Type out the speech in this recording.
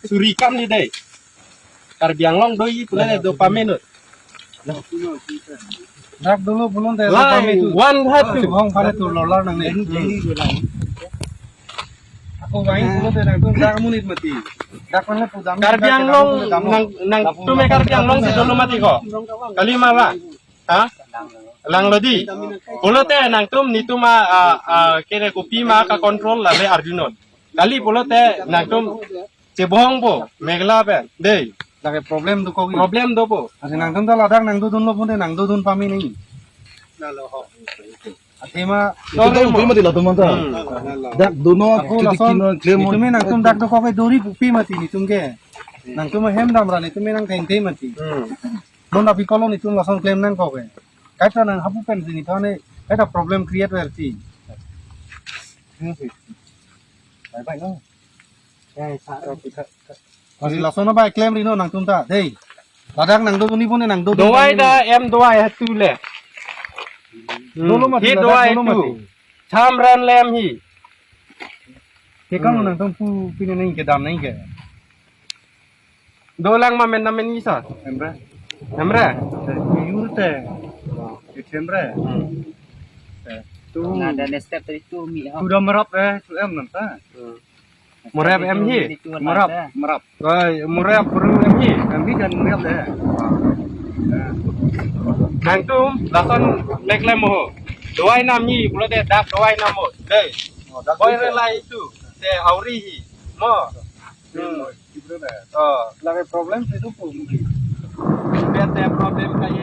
Surikam ni deh. Karbiang long doi pula do pamenut. Dak dulu belum teh Lai one hat tu. Hong pada tu lolar nang ni. Aku main dulu teh nang tu dak munit mati. Dak mana tu dam. Karbiang long nang tu me karbiang long si dulu mati ko. Kali mala. Ha? Lang lodi. Pula teh nang tum ni tu ma kene kopi ma ka control la le Arjunot. Kali pula teh nang tum cebohong po. Megla pe. Dei. Dak problem tu kau. Problem do po. Asi nang tum dak nang tu dun lo pun teh nang tu dun pami ni. Atema Itu prima di lato manta. Dak dono aku langsung itu me nang tum dak do kau dori pupi mati ni tum ke. Nang tum hem dam rani tum me nang tente mati. Don tapi kalau ni tum langsung claim nang kau ke. Kata nang hapu pen sini thane ada problem create versi. Bye no. Masih langsung apa claim rino nang tum ta. Dei. Ladak nang do ni pun nang do. Doai da em doai hatu le. Dulu mati. Hi doai tu. Chamran lem hi. Ke kamu nang tum pu pini naik ke dam naik ke. Dolang ma men namen isa. Emre. Emre. Yurte. Emre. Tu. Ada step tadi tu mi. Sudah merap tu em nanta. Murab em hi. Merap. Oi, murab perlu em hi. Em bi dan merap deh. Nang tum lason lek lem mo. Doai nam hi pula de dak doai nam mo. Dei. Boy relai itu. De auri hi. Mo. Oh, Lagi problem itu pun. biar te problem kaye